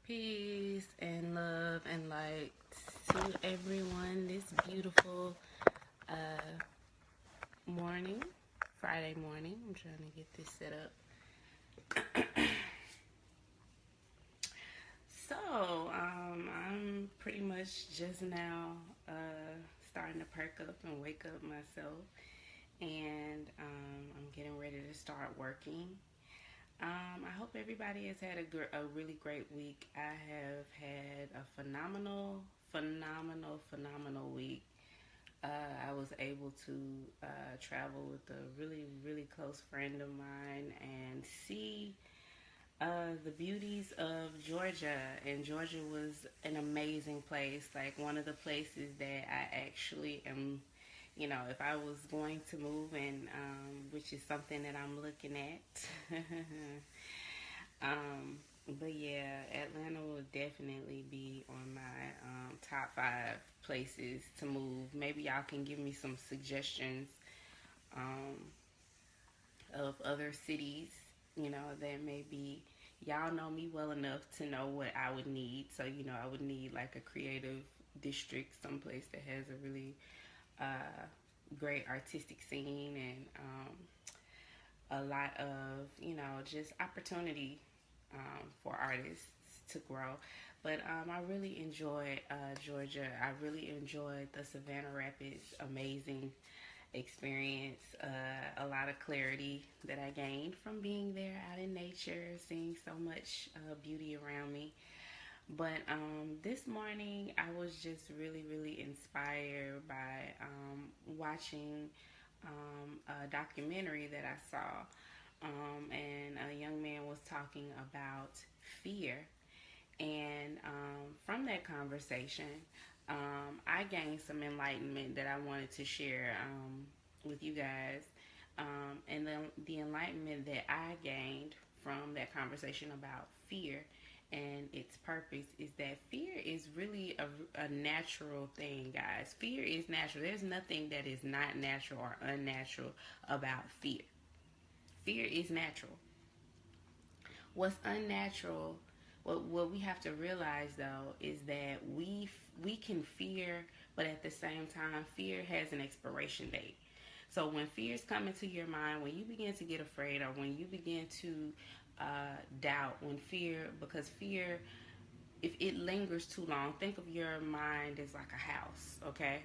Peace and love and light to everyone this beautiful morning, Friday morning. I'm trying to get this set up. I'm pretty much just now starting to perk up and wake up myself, and I'm getting ready to start working. I hope everybody has had a really great week. I have had a phenomenal week. I was able to travel with a really close friend of mine and see the beauties of Georgia. And Georgia was an amazing place, like one of the places that I actually am, if I was going to move, and which is something that I'm looking at. But yeah, Atlanta will definitely be on my top 5 places to move. Maybe y'all can give me some suggestions um, of other cities, that maybe y'all know me well enough to know what I would need. So, I would need like a creative district, someplace that has a really great artistic scene and a lot of, just opportunity for artists to grow. But I really enjoyed Georgia. I really enjoyed the Savannah Rapids amazing experience. A lot of clarity that I gained from being there out in nature, seeing so much beauty around me. But this morning, I was just really inspired by watching a documentary that I saw. And a young man was talking about fear. And from that conversation, I gained some enlightenment that I wanted to share with you guys. And the enlightenment that I gained from that conversation about fear and its purpose is that fear is really a natural thing, guys. Fear is natural. There's nothing that is not natural or unnatural about fear. Fear is natural. What's unnatural, what we have to realize though, is that we can fear, but at the same time, fear has an expiration date. So when fears come into your mind, when you begin to get afraid, or when you begin to doubt, because fear, if it lingers too long, think of your mind as like a house, okay?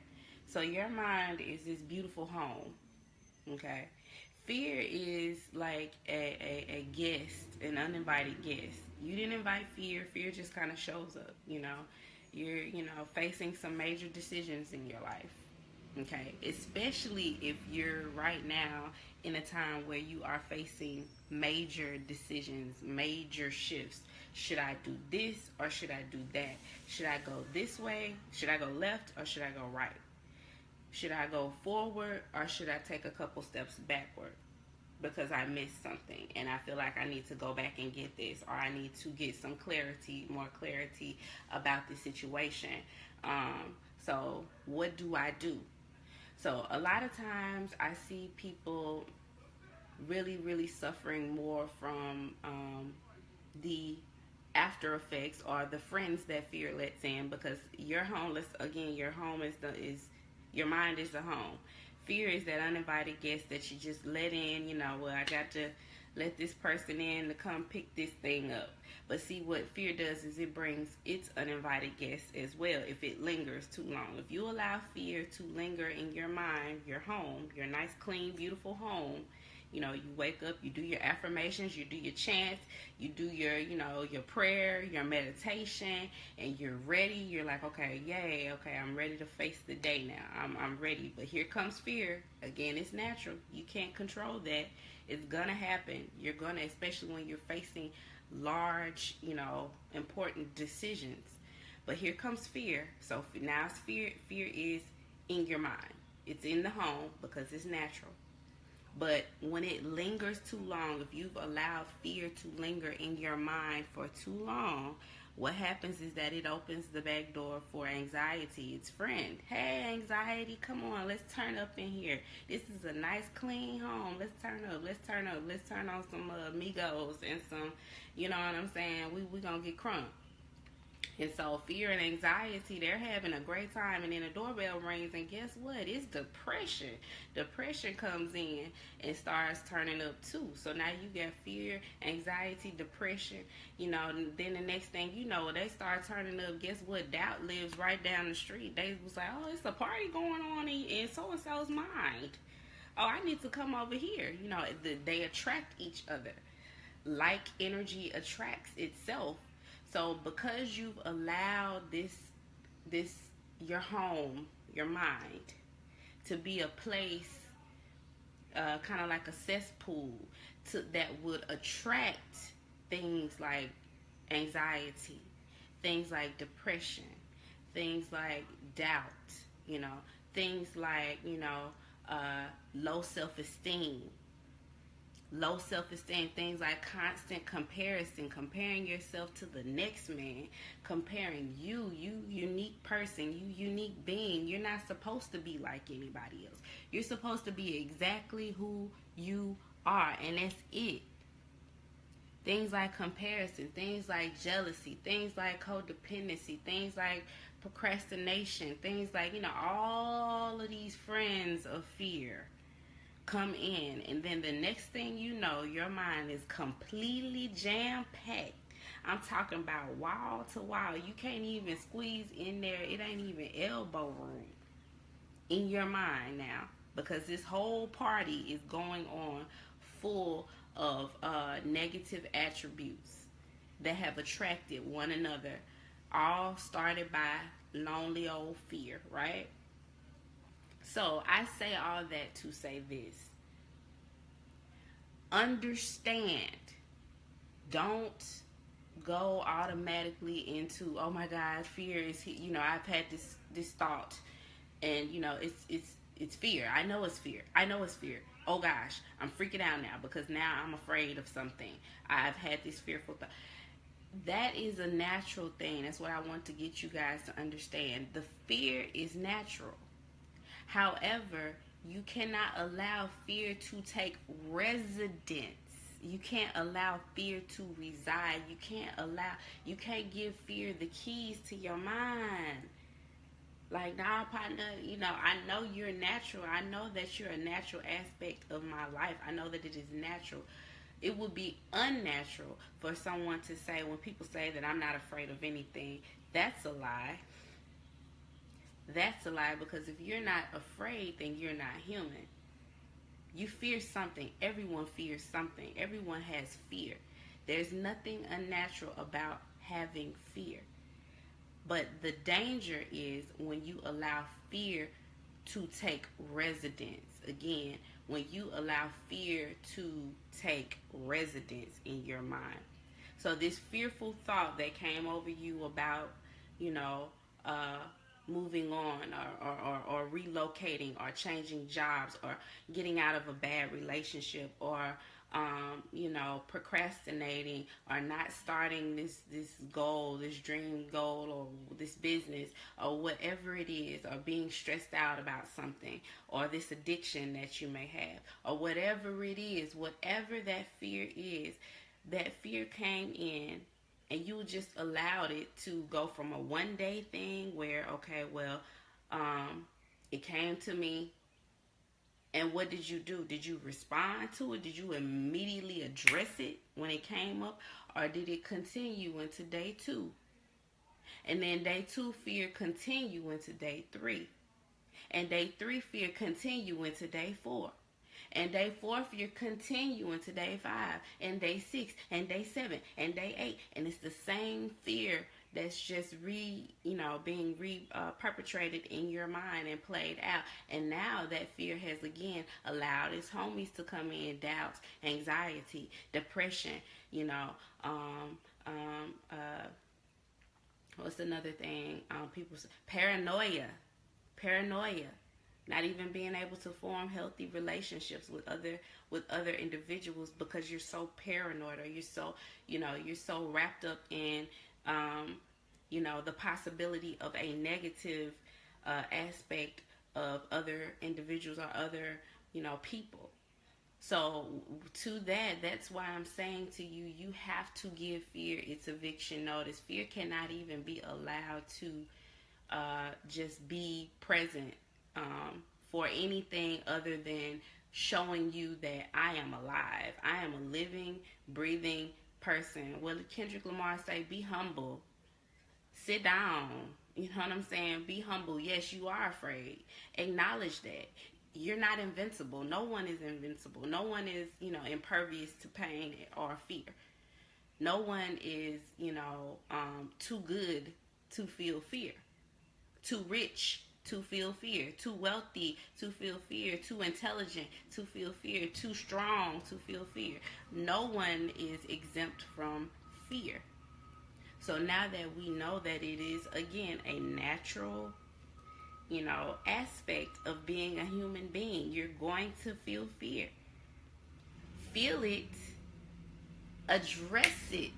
So your mind is this beautiful home, okay? Fear is like a guest, an uninvited guest. You didn't invite fear. Fear just kind of shows up, You're, facing some major decisions in your life, okay? Especially if you're right now in a time where you are facing major decisions, major shifts. Should I do this or should I do that? Should I go this way? Should I go left or should I go right? Should I go forward or should I take a couple steps backward because I missed something and I feel like I need to go back and get this, or I need to get some more clarity about the situation? So what do I do? So a lot of times I see people really suffering more from the after effects or the friends that fear lets in, because your home, your home is your mind is the home. Fear is that uninvited guest that you just let in. Well, I got to let this person in to come pick this thing up. But see, what fear does is it brings its uninvited guests as well if it lingers too long. If you allow fear to linger in your mind, your home, your nice, clean, beautiful home, you wake up, you do your affirmations, you do your chants, you do your prayer, your meditation, and you're ready. You're like, okay, yay, okay, I'm ready to face the day now. I'm ready. But here comes fear. Again, it's natural. You can't control that. It's gonna happen. You're gonna, especially when you're facing large, important decisions. But here comes fear. So now it's fear. Fear is in your mind. It's in the home because it's natural. But when it lingers too long, if you've allowed fear to linger in your mind for too long, what happens is that it opens the back door for anxiety. Its friend. Hey, anxiety, come on, let's turn up in here. This is a nice, clean home. Let's turn up. Let's turn on some Migos and some, you know what I'm saying? We gonna get crunk. And so fear and anxiety, they're having a great time, and then the doorbell rings, and guess what? It's depression. Depression comes in and starts turning up too. So now you got fear, anxiety, depression. Then the next thing you know, they start turning up. Guess what? Doubt lives right down the street. They was like, oh, it's a party going on in so and so's mind. Oh, I need to come over here. They attract each other. Like energy attracts itself. So because you've allowed this your home, your mind, to be a place, kind of like a cesspool, that would attract things like anxiety, things like depression, things like doubt, things like low self-esteem, things like constant comparison, comparing yourself to the next man, comparing you unique person, you unique being. You're not supposed to be like anybody else. You're supposed to be exactly who you are, and that's it. Things like comparison, things like jealousy, things like codependency, things like procrastination, things like, all of these friends of fear come in, and then the next thing you know, your mind is completely jam-packed. I'm talking about wall to wall. You can't even squeeze in there. It ain't even elbow room in your mind now, because this whole party is going on full of negative attributes that have attracted one another, all started by lonely old fear, right? So I say all that to say this. Understand. Don't go automatically into, oh my God, fear is here. I've had this thought, and it's fear. I know it's fear. Oh gosh, I'm freaking out now because now I'm afraid of something. I've had this fearful thought. That is a natural thing. That's what I want to get you guys to understand. The fear is natural. However, you cannot allow fear to take residence. You can't allow fear to reside. You can't give fear the keys to your mind. Like, nah, partner, I know you're natural. I know that you're a natural aspect of my life. I know that it is natural. It would be unnatural for someone to say, when people say that I'm not afraid of anything, that's a lie. That's a lie, because if you're not afraid, then you're not human. You fear something. Everyone fears something. Everyone has fear. There's nothing unnatural about having fear. But the danger is when you allow fear to take residence. Again, when you allow fear to take residence in your mind. So this fearful thought that came over you about, moving on, or relocating, or changing jobs, or getting out of a bad relationship, or procrastinating, or not starting this goal, this dream goal, or this business, or whatever it is, or being stressed out about something, or this addiction that you may have, or whatever it is, whatever that fear is, that fear came in, and you just allowed it to go from a one-day thing where, okay, well, it came to me, and what did you do? Did you respond to it? Did you immediately address it when it came up? Or did it continue into day 2? And then day 2 fear continue into day 3. And day 3 fear continue into day 4. And day 4 fear continue into day 5. And day 6. And day 7. And day 8. And it's the same fear that's just being perpetrated in your mind and played out. And now that fear has again allowed its homies to come in: doubts, anxiety, depression, what's another thing? People say paranoia, not even being able to form healthy relationships with other individuals because you're so paranoid, or you're so wrapped up in the possibility of a negative aspect of other individuals or other people. So to that, that's why I'm saying to you, you have to give fear its eviction notice. Fear cannot even be allowed to just be present for anything other than showing you that I am alive. I am a living, breathing person. What did Kendrick Lamar say? Be humble. Sit down. You know what I'm saying? Be humble. Yes, you are afraid. Acknowledge that. You're not invincible. No one is invincible. No one is, impervious to pain or fear. No one is, too good to feel fear. Too rich to feel fear. Too wealthy to feel fear. Too intelligent to feel fear. Too strong to feel fear. No one is exempt from fear. So now that we know that it is, again, a natural, aspect of being a human being, you're going to feel fear. Feel it, address it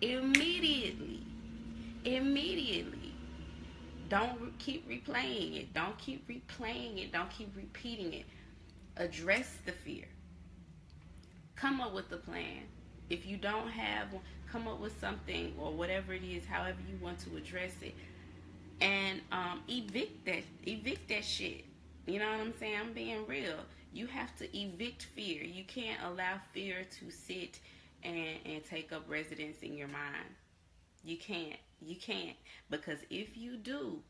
immediately. Immediately. Don't keep replaying it. Don't keep replaying it. Don't keep repeating it. Address the fear. Come up with a plan. If you don't have one, come up with something or whatever it is, however you want to address it. And evict that shit. You know what I'm saying? I'm being real. You have to evict fear. You can't allow fear to sit and take up residence in your mind. You can't. Because if you do,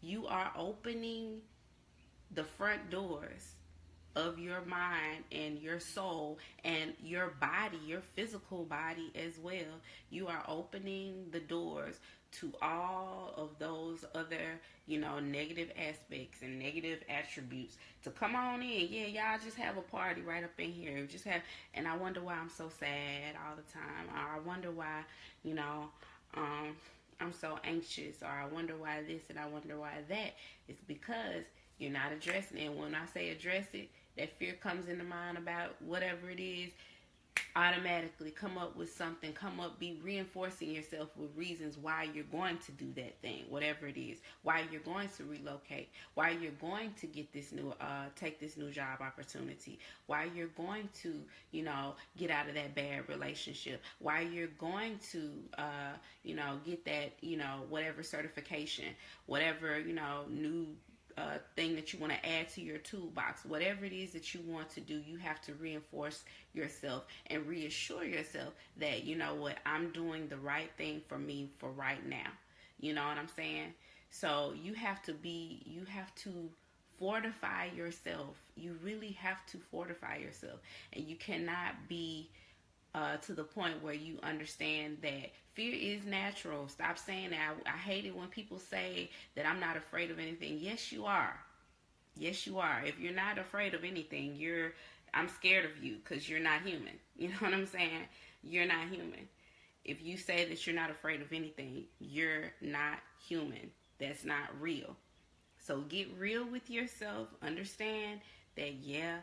you are opening the front doors of your mind and your soul and your body, your physical body as well. You are opening the doors to all of those other, negative aspects and negative attributes to come on in. Yeah, y'all just have a party right up in here. And I wonder why I'm so sad all the time. Or I wonder why, I'm so anxious. Or I wonder why this and I wonder why that. It's because you're not addressing it. And when I say address it, that fear comes into mind about whatever it is, automatically come up with something. Be reinforcing yourself with reasons why you're going to do that thing, whatever it is, why you're going to relocate, why you're going to get this take this new job opportunity, why you're going to, get out of that bad relationship, why you're going to, get that, whatever certification, whatever, new thing that you want to add to your toolbox. Whatever it is that you want to do, you have to reinforce yourself and reassure yourself that, what, I'm doing the right thing for me for right now. You know what I'm saying? So you have to fortify yourself. You really have to fortify yourself. And you cannot be to the point where you understand that fear is natural. Stop saying that. I hate it when people say that I'm not afraid of anything. Yes, you are. Yes, you are. If you're not afraid of anything, I'm scared of you because you're not human. You know what I'm saying? You're not human. If you say that you're not afraid of anything, you're not human. That's not real. So get real with yourself. Understand that, yeah,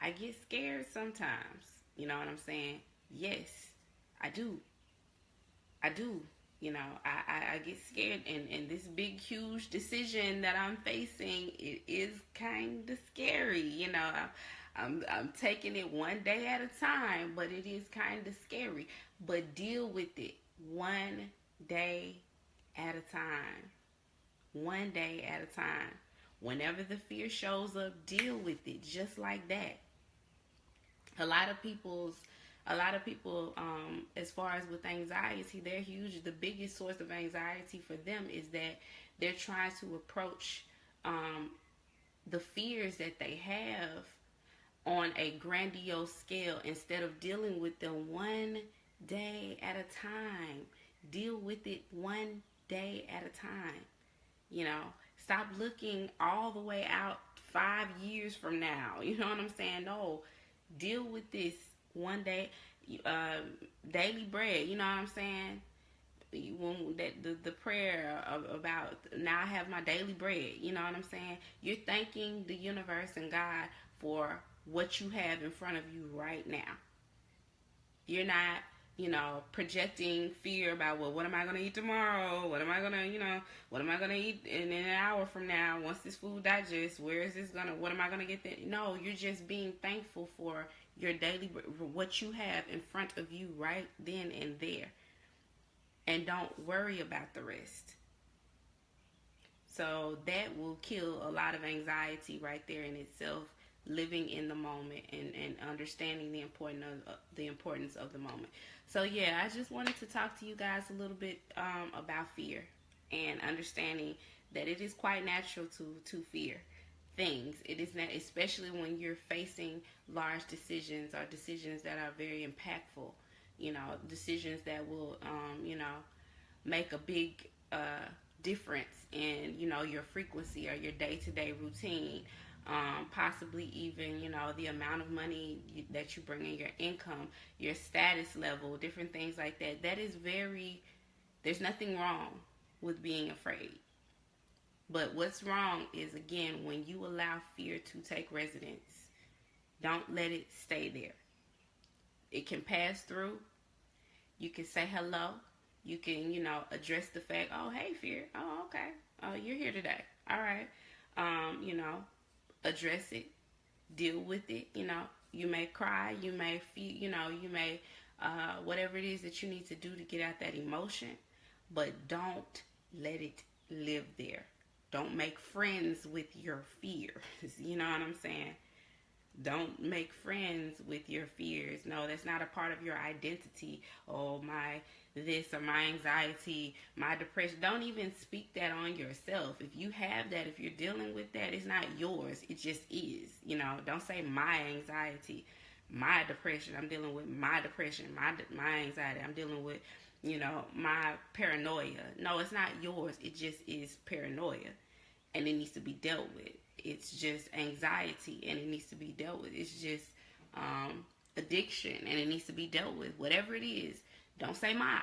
I get scared sometimes. You know what I'm saying? Yes, I do. I get scared, and this big, huge decision that I'm facing, it is kind of scary. I'm taking it one day at a time, but it is kind of scary. But deal with it one day at a time. One day at a time. Whenever the fear shows up, deal with it just like that. A lot of people, as far as with anxiety, they're huge. The biggest source of anxiety for them is that they're trying to approach the fears that they have on a grandiose scale instead of dealing with them one day at a time. Deal with it one day at a time. Stop looking all the way out 5 years from now. You know what I'm saying? No, deal with this one day. Daily bread. You know what I'm saying? When the prayer about now I have my daily bread. You know what I'm saying? You're thanking the universe and God for what you have in front of you right now. You're not you know, projecting fear about, well, what am I going to eat tomorrow? What am I going to, you know, what am I going to eat in an hour from now? Once this food digests, where is this going to, what am I going to get there? No, you're just being thankful for your daily, what you have in front of you right then and there. And don't worry about the rest. So that will kill a lot of anxiety right there in itself, living in the moment and understanding the importance of the moment. So yeah, I just wanted to talk to you guys a little bit about fear and understanding that it is quite natural to fear things. It is not, especially when you're facing large decisions or decisions that are very impactful. You know, decisions that will you know, make a big difference in, you know, your frequency or your day-to-day routine. Possibly even, you know, the amount of money that you bring in, your income, your status level, different things like that. That is there's nothing wrong with being afraid. But what's wrong is, again, when you allow fear to take residence. Don't let it stay there. It can pass through. You can say hello. You can, you know, address the fact, oh, hey, fear. Oh, okay. Oh, you're here today. All right. You know, address it, deal with it. You know, you may cry, you may feel, you know, you may, whatever it is that you need to do to get out that emotion, but don't let it live there. Don't make friends with your fears. You know what I'm saying? Don't make friends with your fears. No, that's not a part of your identity. Oh, my this or my anxiety, my depression. Don't even speak that on yourself. If you have that, if you're dealing with that, it's not yours. It just is. You know, don't say my anxiety, my depression. I'm dealing with my depression, my anxiety. I'm dealing with, you know, my paranoia. No, it's not yours. It just is paranoia, and it needs to be dealt with. It's just anxiety, and it needs to be dealt with. It's just addiction, and it needs to be dealt with. Whatever it is, don't say my,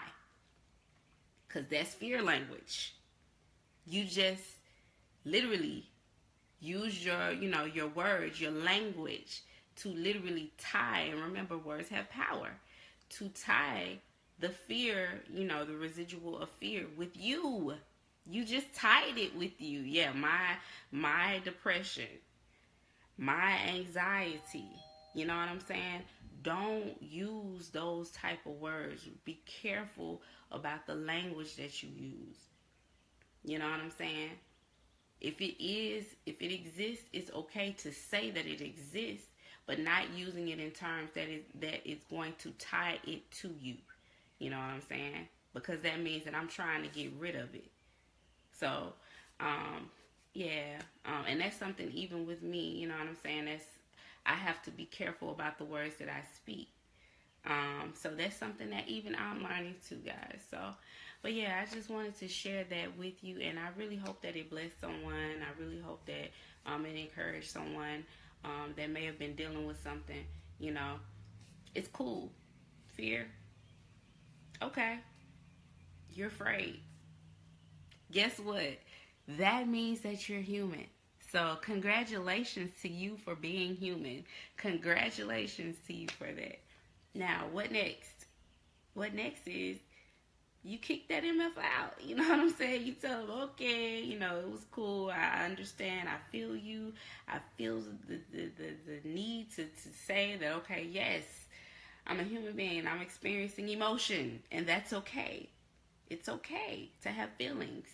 because that's fear language. You just literally use your, you know, your words, your language to literally tie, and remember, words have power, to tie the fear, you know, the residual of fear with you. You just tied it with you. Yeah, my depression, my anxiety. You know what I'm saying? Don't use those type of words. Be careful about the language that you use. You know what I'm saying? If it exists, it's okay to say that it exists, but not using it in terms that is going to tie it to you. You know what I'm saying? Because that means that I'm trying to get rid of it. So, yeah, and that's something even with me, you know what I'm saying? I have to be careful about the words that I speak. So that's something that even I'm learning too, guys. So, but yeah, I just wanted to share that with you, and I really hope that it blessed someone. I really hope that it encouraged someone that may have been dealing with something. You know, it's cool. Fear. Okay. You're afraid. Guess what? That means that you're human. So congratulations to you for being human. Congratulations to you for that. Now, what next? What next is you kick that MF out. You know what I'm saying? You tell them, okay, you know, it was cool. I understand. I feel you. I feel the need to say that, okay, yes, I'm a human being. I'm experiencing emotion, and that's okay. It's okay to have feelings.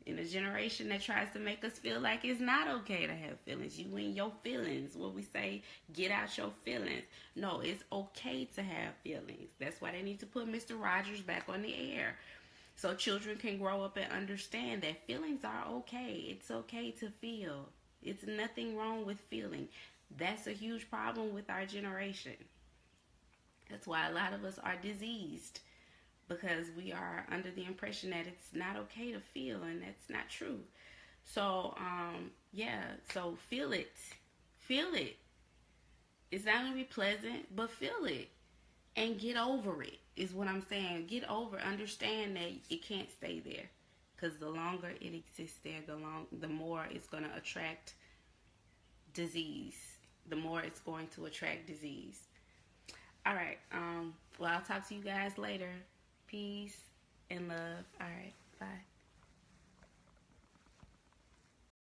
In a generation that tries to make us feel like it's not okay to have feelings. You and your feelings. What we say, get out your feelings. No, it's okay to have feelings. That's why they need to put Mr. Rogers back on the air. So children can grow up and understand that feelings are okay. It's okay to feel. It's nothing wrong with feeling. That's a huge problem with our generation. That's why a lot of us are diseased. Because we are under the impression that it's not okay to feel, and that's not true. So, yeah, so feel it. Feel it. It's not going to be pleasant, but feel it. And get over it, is what I'm saying. Get over, understand that it can't stay there. Because the longer it exists there, the more it's going to attract disease. The more it's going to attract disease. All right, Well, I'll talk to you guys later. Peace and love. All right. Bye.